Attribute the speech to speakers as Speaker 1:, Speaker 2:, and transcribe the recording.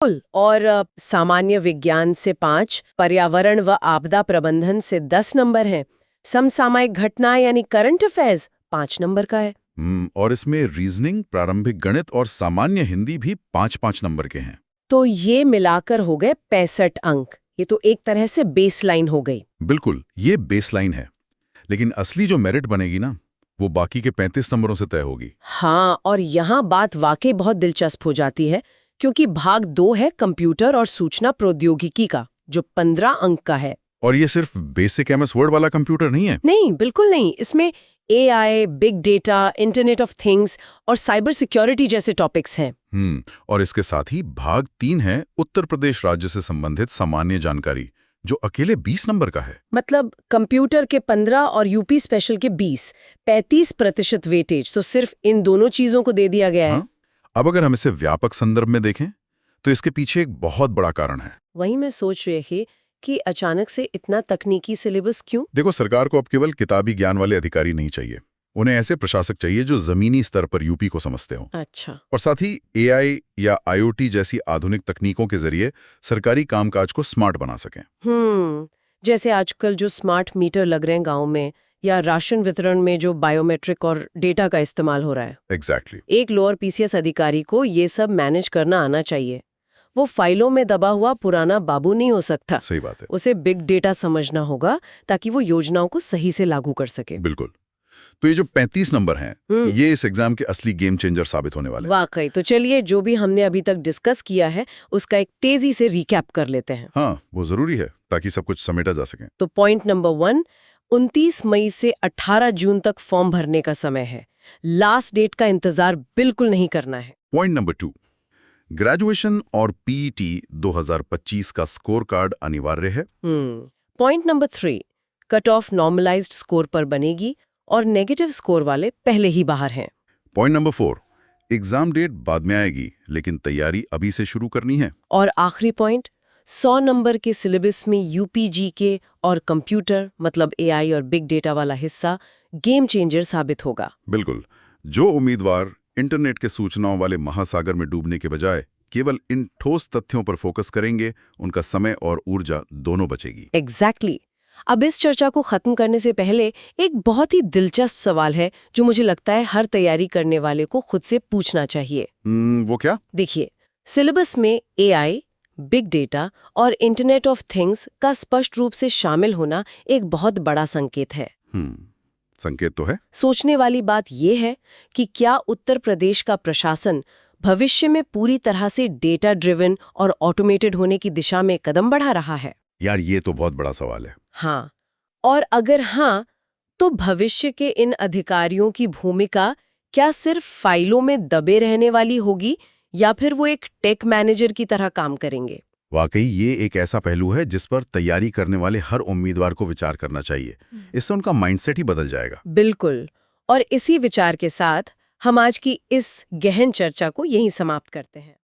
Speaker 1: बिल्कुल। और सामान्य विज्ञान से 5, पर्यावरण व आपदा प्रबंधन से 10 नंबर हैं। समसामयिक घटना यानी करंट अफेयर्स 5 नंबर का है।
Speaker 2: और इसमें रीजनिंग, प्रारंभिक गणित और सामान्य हिंदी भी 5-5 नंबर के हैं।
Speaker 1: तो ये मिलाकर हो गए 65 अंक। ये तो एक तरह से बेसलाइन हो गई।
Speaker 2: बिल्कुल, ये बेसलाइन है। लेकिन असली जो मेरिट बनेगी ना, वो बाकी के 35 नंबरों से तय होगी।
Speaker 1: हाँ, और यहाँ बात वाकई बहुत दिलचस्प हो जाती है, क्योंकि भाग 2 है कंप्यूटर और सूचना प्रौद्योगिकी का, जो 15 अंक का है।
Speaker 2: और ये सिर्फ बेसिक एमएस वर्ड वाला कंप्यूटर नहीं है।
Speaker 1: नहीं, बिल्कुल नहीं। इसमें AI, big data, internet of things और साइबर सिक्योरिटी जैसे टॉपिक्स हैं।
Speaker 2: और इसके साथ ही भाग 3 है उत्तर प्रदेश राज्य से संबंधित सामान्य जानकारी, जो अकेले 20 नंबर का है।
Speaker 1: मतलब कंप्यूटर के 15 और यूपी स्पेशल के 20, 35% वेटेज तो सिर्फ इन दोनों चीजों को दे दिया गया है।
Speaker 2: हाँ? अब अगर हम इसे व्यापक संदर्भ में देखें, तो इसके पीछे एक बहुत बड़ा कारण है।
Speaker 1: वहीं मैं सोच रही थी कि अचानक से इतना तकनीकी सिलेबस क्यों?
Speaker 2: देखो, सरकार को अब केवल किताबी ज्ञान वाले अधिकारी नहीं चाहिए। उन्हें ऐसे प्रशासक चाहिए जो जमीनी स्तर पर यूपी को समझते हों।
Speaker 1: अच्छा।
Speaker 2: और साथ ही एआई या आईओटी जैसी आधुनिक तकनीकों के जरिए सरकारी कामकाज को स्मार्ट बना सकें।
Speaker 1: जैसे आजकल जो स्मार्ट मीटर लग रहे हैं गांव में, या राशन वितरण में जो बायोमेट्रिक और डेटा का इस्तेमाल हो रहा है।
Speaker 2: एग्जैक्टली।
Speaker 1: एक लोअर पीसीएस अधिकारी को ये सब मैनेज करना आना चाहिए। वो फाइलों में दबा हुआ पुराना बाबू नहीं हो सकता।
Speaker 2: सही बात है।
Speaker 1: उसे बिग डेटा समझना होगा ताकि वो योजनाओं को सही से लागू कर सके।
Speaker 2: बिल्कुल। तो ये जो 35 नंबर हैं, ये इस एग्जाम के असली गेम चेंजर साबित होने वाले हैं।
Speaker 1: वाकई। तो चलिए, जो भी हमने अभी तक डिस्कस किया है उसका एक तेजी से रिकैप कर लेते हैं।
Speaker 2: हाँ, वो जरूरी है ताकि सब कुछ समेटा जा सके।
Speaker 1: तो पॉइंट नंबर 1, 29 मई से 18 जून तक फॉर्म भरने का समय है। लास्ट डेट का इंतजार बिल्कुल नहीं करना है।
Speaker 2: पॉइंट नंबर 2, ग्रेजुएशन और पीईटी 2025 का स्कोर कार्ड अनिवार्य है।
Speaker 1: Point number 3, cut off normalised score पर बनेगी और नेगेटिव स्कोर वाले पहले ही बाहर हैं।
Speaker 2: पॉइंट नंबर 4, एग्जाम डेट बाद में आएगी, लेकिन तैयारी अभी से शुरू करनी है।
Speaker 1: और आखिरी पॉइंट, 100 नंबर के सिलेबस में यूपीजी के और कंप्यूटर मतलब एआई और बिग डेटा वाला हिस्सा गेम चेंजर साबित होगा।
Speaker 2: बिल्कुल। जो उम्मीदवार इंटरनेट के सूचनाओं वाले महासागर में डूबने के बजाय केवल इन ठोस तथ्यों पर फोकस करेंगे, उनका समय और ऊर्जा दोनों बचेगी।
Speaker 1: एग्जैक्टली। अब इस चर्चा को खत्म करने से पहले एक बहुत ही दिलचस्प सवाल है जो मुझे लगता है हर तैयारी करने वाले को खुद से पूछना चाहिए।
Speaker 2: वो क्या?
Speaker 1: देखिए, सिलेबस में एआई, बिग डेटा और इंटरनेट ऑफ थिंग्स का स्पष्ट रूप से शामिल होना एक बहुत बड़ा संकेत है।
Speaker 2: संकेत तो है।
Speaker 1: सोचने वाली बात यह है कि क्या उत्तर प्रदेश का प्रशासन भविष्य में पूरी तरह से डेटा ड्रिवन और ऑटोमेटेड होने की दिशा में कदम बढ़ा रहा है?
Speaker 2: यार, ये तो बहुत बड़ा सवाल है।
Speaker 1: हाँ, और अगर हाँ, तो भविष्य के इन अधिकारियों की भूमिका क्या सिर्फ फाइलों में दबे रहने वाली होगी, या फिर वो एक टेक मैनेजर की तरह काम करेंगे?
Speaker 2: वाकई ये एक ऐसा पहलू है जिस पर तैयारी करने वाले हर उम्मीदवार को विचार करना चाहिए। इससे उनका माइंडसेट ही बदल जाएगा।
Speaker 1: बिल्कुल। और इसी विचार के साथ हम आज की इस गहन चर्चा को यहीं समाप्त करते हैं।